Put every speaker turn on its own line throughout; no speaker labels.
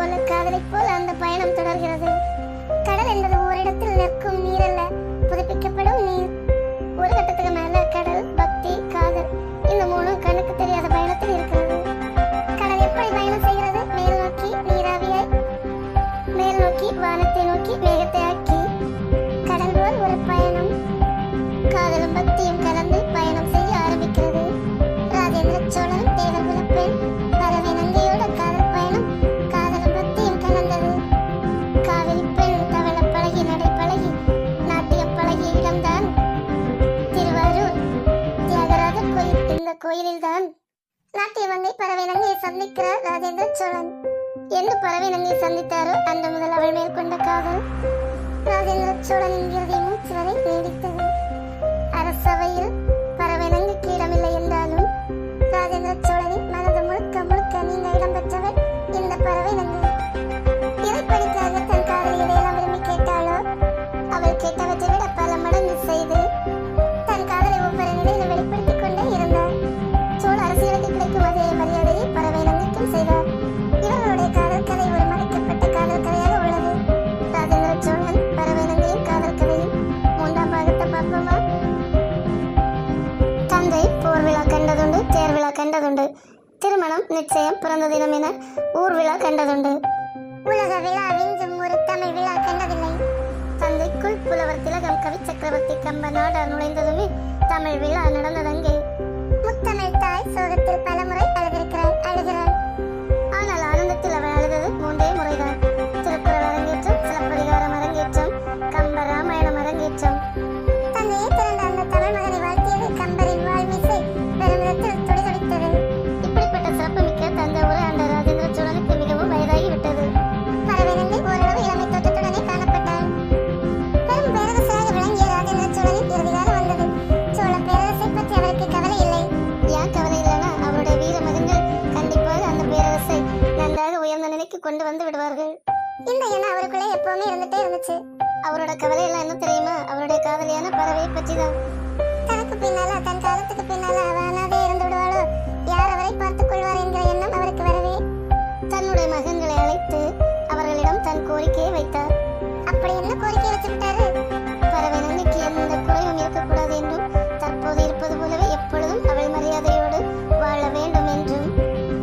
போல காதலை போல அந்த பயணம் தொடர்கிறது. கடல் என்பது ஓரிடத்தில் நிற்கும் நீர் அல்ல, புதுப்பிக்கப்படும் நீர். ஒரு கட்டத்துக்கு மேல கடல், பக்தி, காதல் இந்த மூணும் கண்ணுக்கு தெரியாத பயணத்தில் இருக்கிறது. கடல் எப்படி பயணம் செய்கிறது? மேல் நோக்கி நீராவியாய், மேல் நோக்கி வானத்தை நோக்கி மேகத்தை ஆக்கி. கடல் போல் ஒரு பயணம் காதலும் பக்தியும் கலந்து பயணம் செய்ய ஆரம்பிக்கிறது. ராஜேந்திர சோழன் தேவகுல பெண் பறவை நங்கையோட காதல் பயணம் காதலும் பக்தியும் கலந்தது. காவிரி பெண் தவள பழகி நடை பழகி நாட்டியம் பழகிய இடம்தான் திருவாரூர் தியாகராஜர் கோயில். இந்த கோயிலில் தான் நாட்டிய மங்கை பறவை நங்கையை சந்திக்கிறார் ராஜேந்திர சோழன். என்று பறவை நங்கையை சந்தித்தாரோ அன்று முதல் அவள் மேல் கொண்ட காதல் ராஜேந்திர சோழனின் இறுதி மூச்சு வரை நீடித்தது. அரசவையில் பறவை நங்கைக்கு இடமில்லை என்றாலும் ராஜேந்திர சோழனின் மனது முழுக்க முழுக்க நீங்க இடம்பெற்றவர் இந்த பறவை நங்கை. இறைப்பணிக்காக தன் காதலை எதையெல்லாம் விரும்பி கேட்டாளோ அவள் கேட்டவற்றை விட பல மடங்கு செய்து தன் காதலை ஒவ்வொரு நிலையிலும் வெளிப்படுத்திக் கொண்டே இருந்தார். சோழ அரசியலுக்கு கிடைக்கும் அதே மரியாதையை பறவை நங்கைக்கும் செய்தார். இவர்களுடைய காதல் கதை ஒரு மறைக்கப்பட்ட காதல் கதையாக உள்ளது. ராஜேந்திர சோழன் பறவை நங்கையின் காதல் கதையின் 3ஆம் பாகத்தை பார்ப்போமா? தந்தை போர் விழா கண்டதுண்டு, தேர் விழா கண்டதுண்டு, திருமணம் நிச்சயம், பிறந்த தினம் என ஊர் விழா கண்டதுண்டு. உலக விழா விஞ்சும் ஒரு தமிழ் விழா கண்டதில்லை. தந்தைக்குள் புலவர் திலகம் கவி சக்கரவர்த்தி கம்ப நாடார் நுழைந்ததுமே தமிழ் விழா நடந்ததங்கே. முத்தமிழ் தாய் சோகத்தில் பலமுறை அழுகிறாள். ஆனால் ஆனந்தத்தில் அவள் அழுதது 3 முறைதான். திருக்குறள் அரங்கேற்றம், சிலப்பதிகாரம் அரங்கேற்றம், கம்ப ராமாயணம் அரங்கேற்றம். தந்தையை பிறந்த அந்த தமிழ் மகனை வாழ்த்தியது கம்பரின் வாழ்மிசை பெருமிதத்தில் துடிதுடித்தது. இப்படிப்பட்ட சிறப்புமிக்க தந்தை உரையாண்ட ராஜேந்திர சோழனுக்கு மிகவும் வயதாகி விட்டது. பறவை நங்கை ஓரளவு இளமை தோற்றத்துடனே காணப்பட்டாள். பெரும் பேரரசராக விளங்கிய ராஜேந்திர சோழனின் இறுதிகாலம் வந்தது. சோழ பேரரசை பற்றி அவருக்கு கவலை இல்லை. ஏன் கவலை இல்லைன்னா அவருடைய வீர மகன்கள் கண்டிப்பாக அந்த பேரரசை நன்றாக உயர்ந்த நிலைக்கு கொண்டு வந்து விடுவார்கள். இந்த எண்ணம் அவருக்குள்ளே எப்பவுமே இருந்துட்டே இருந்துச்சு. அவரோட கவலை எல்லாம் என்ன தெரியுமா? அவருடைய காதலியான பறவையை பற்றி தான். தனக்கு பின்னால, தன் காலத்துக்கு பின்னால அவ அனாதே இருந்து விடுவாளோ, யார் அவரை பார்த்துக் கொள்வார் என்கிற எண்ணம் அவருக்கு வரவே தன்னுடைய மகன்களை அழைத்து அவர்களிடம் தன் கோரிக்கையை வைத்தார். அப்படி என்ன கோரிக்கை வச்சு விட்டாரு? பறவை நங்கைக்கு எந்த குறைவும் இருக்கக்கூடாது என்றும், தற்போது இருப்பது போலவே எப்பொழுதும் அவள் மரியாதையோடு வாழ வேண்டும் என்றும்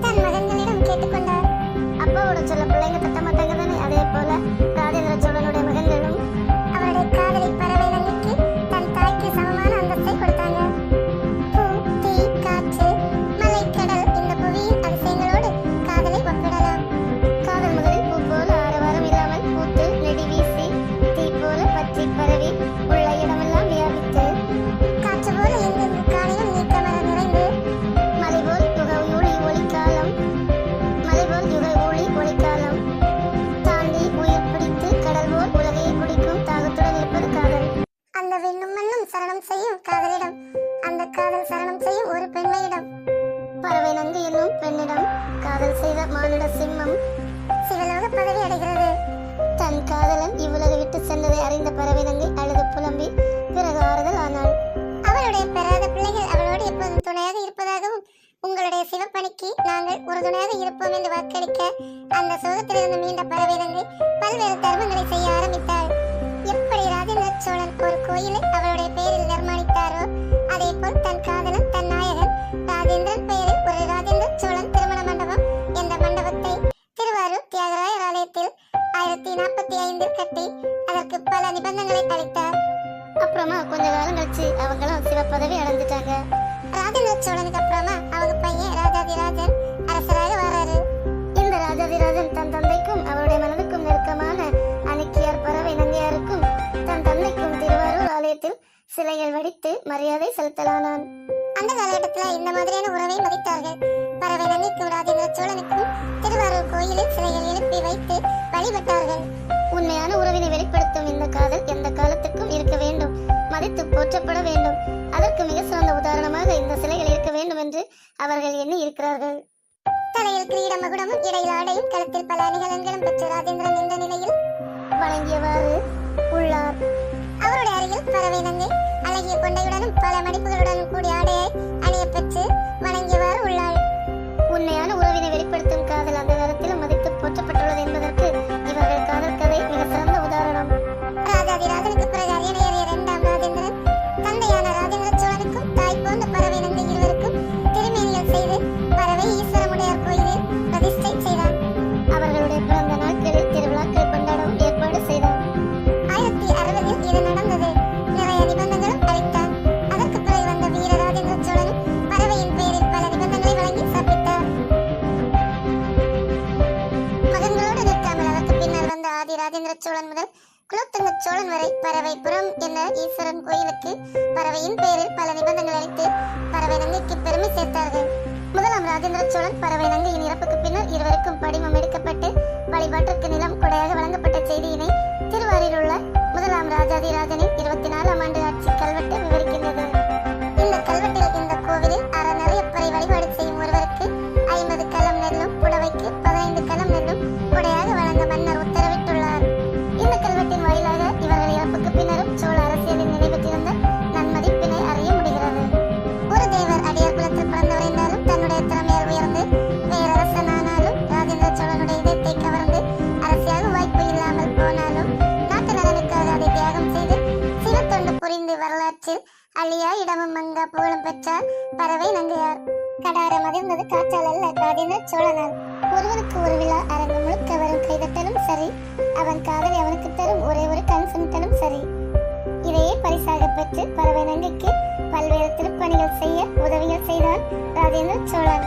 தன் மகன்களிடம் கேட்டுக்கொண்டார். அப்பாவோட சொல்ல பிள்ளைங்க தட்ட மாட்டாங்க தானே, அதே போல ராஜேந்திர சோழனுடைய மகன்களும் அவருடைய காதலை பறவை நங்கைக்கு தன் தாய்க்கு சமமான அந்தஸ்தை கொடுத்தாங்க. பூ, தீ, காற்று, மலை, கடல் இந்த புவியின் அதிசயங்களோடு காதலை ஒப்பிடலாம். காதல் முதலில் பூ போல ஆரவாரம் இல்லாமல் பூத்து நெடி வீசி, தீ போல பற்றி பரவி உள்ள இடமெல்லாம் வியாபித்து, காற்று போல எங்கெங்கு காணிலும் நீக்கமர நிறைந்து, மலை போல் யுக ஊழி ஒளிக்காலம் தாண்டி உயிர் பிடித்து கடல் போல் உலகையை குடிக்கும் தாகத்துடன் இருப்பது காதல். அந்த விண்ணும் மண்ணும் சரணம் செய்யும் காதலிடம், அந்த காதல் சரணம் செய்யும் ஒரு பெண்மையிடம். பறவை நங்கை என்னும் பெண்ணிடம் காதல் செய்த மானிட சிம்மம் சிவலோக பதவி அடைகிறது. தன் காதலன் இவ்வுலகை விட்டு சென்றதை அறிந்த பறவை நங்கை அழுது புலம்பி பிறகு ஆறுதல் ஆனாள். அவளுடைய பெறாத பிள்ளைகள் அவளோடு எப்போதும் துணையாக இருப்பதாகவும், உங்களுடைய சிவப்பணிக்கு நாங்கள் உறுதுணையாக இருப்போம் என்று வாக்களிக்க அந்த சோகத்திலிருந்து மீண்ட பறவை நங்கை பல்வேறு தர்மங்களை செய்ய ஆரம்பித்தாள். எப்படி ராஜேந்திர சோழன் ஒரு கோயிலை அவளுடைய பெயரில் நிர்மாணித்தாரோ, அதே போல் தன் காதலன், தன் நாயகன் ராஜேந்திரன் பெயரில் ஒரு ராஜேந்திர சோழன் திருமண மண்டபம் என்ற மண்டபத்தை திருவாரூர் தியாகராயர் ஆலயத்தில் 1045 கட்டி அதற்கு பல நிபந்தனைகளை அளித்தார். அப்புறமா கொஞ்ச காலம் கழிச்சு அவங்களும் சிவ பதவி அடைஞ்சிட்டாங்க. ராஜேந்திர சோழனுக்கு அப்புறமா அவங்க பையன் ராஜாதிராஜன் அரசராக வராரு. இந்த ராஜாதிராஜன் தன் தந்தைக்கும் அவருடைய மனதுக்கும் நெருக்கமான அணிக்கியார் பறவை நங்கையாருக்கும் தன் தந்தைக்கும் திருவாரூர் ஆலயத்தில் சிலைகள் வடித்து மரியாதை செலுத்தலானான். அந்த காலகட்டத்துல இந்த மாதிரியான உறவை மதித்தார்கள். பறவை நங்கைக்கும் ராஜேந்திர சோழனுக்கும் திருவாரூர் கோயிலில் சிலைகள் எழுப்பி வைத்து வழிபட்டார்கள். உண்மையான உறவினை வெளிப்படுத்தும் இந்த காதல் எந்த காலத்துக்கும் இருக்க வேண்டும், மதித்து போற்றப்பட வேண்டும். அதற்கு மிக சிறந்த உதாரணமாக இந்த சிலைகள் இருக்க வேண்டும் என்று அவர்கள் எண்ணி இருக்கிறார்கள். தலையில் கிரீட மகுடமும் இடையில் ஆடையும் களத்தில் பல அணிகலன்களும் பெற்ற ராஜேந்திரன் இந்த நிலையில் வணங்கியவாறு உள்ளார். அவருடைய அருகில் பறவை நங்கை அழகிய கொண்டையுடனும் பல மடிப்புகளுடனும் கூடிய ஆடையை அணிய பெற்று வணங்கியவாறு உள்ளாள். உண்மையான உறவினை வெளிப்படுத்தும் காதல் அந்த நேரத்திலும் மதித்து போற்றப்பட்டுள்ளது என்பது ராஜேந்திர சோழன் முதல் குலோத்துங்க சோழன் வரை பறவைபுரம் என்ற ஈஸ்வரன் கோயிலுக்கு பறவையின் பெயரில் பல நிபந்தனைகள் அளித்து பறவை நங்கைக்கு பெருமை சேர்த்தார்கள். முதலாம் ராஜேந்திர சோழன் பறவை நங்கையின் இறப்புக்கு பின்னர் இருவருக்கும் படிமம் எடுக்கப்பட்டு வழிபாட்டிற்கு நிலம் கொடையாக வழங்கப்பட்ட செய்தியினை திருவாரூரில் உள்ள முதலாம் ராஜாதிராஜனின் 24ஆம் ஆண்டு ஆட்சி கல்வெட்டு விவரிக்கின்றது. இந்த கல்வெட்டில் இந்த கோவிலில் அறநறையப்பரை வழிபாடு செய்யும் ஒருவருக்கு 50 கலம் நெல்லும் புடவைக்கு 15 கலம் நெல்லும் கொடையாக வழங்க மன்னர் உத்தரவிட்டுள்ளார். இந்த கல்வெட்டின் வாயிலாக இவர்கள் இறப்புக்கு பின்னரும் சோழ அரசியலில் நிலைபெற்றிருந்த நன்மதிப்பினை அறிய முடிகிறது. ஒரு தேவர் அடியார் குலத்தில் பிறந்தவர் என்றாலும் தன்னுடைய திறமையால் உயர்ந்து பேரரசனானாலும் ராஜேந்திர சோழனுடைய இதயத்தை கவர்ந்து அரசியாக வாய்ப்பு இல்லாமல் போனாலும் நாட்டு நலனுக்காக அதை தியாகம் செய்து சிவத்தொண்டு புரிந்து வரலாற்றில் அழியா இடமும் மங்கா புகழும் பெற்றார் பறவை நங்கையார். கடாரம் அதிர்ந்தது காற்றால் அல்ல, ராஜேந்திர சோழனால். ஒருவனுக்கு ஒரு விழா அரங்கு முழுக்க வரும் கைதட்டலும் சரி, அவன் காதலை அவனுக்கு தரும் ஒரே ஒரு கண் சுமித்தலும் சரி. இதையே பரிசாக பெற்று பறவை நங்கைக்கு பல்வேறு திருப்பணிகள் செய்ய உதவிகள் செய்தான் ராஜேந்திர சோழன்.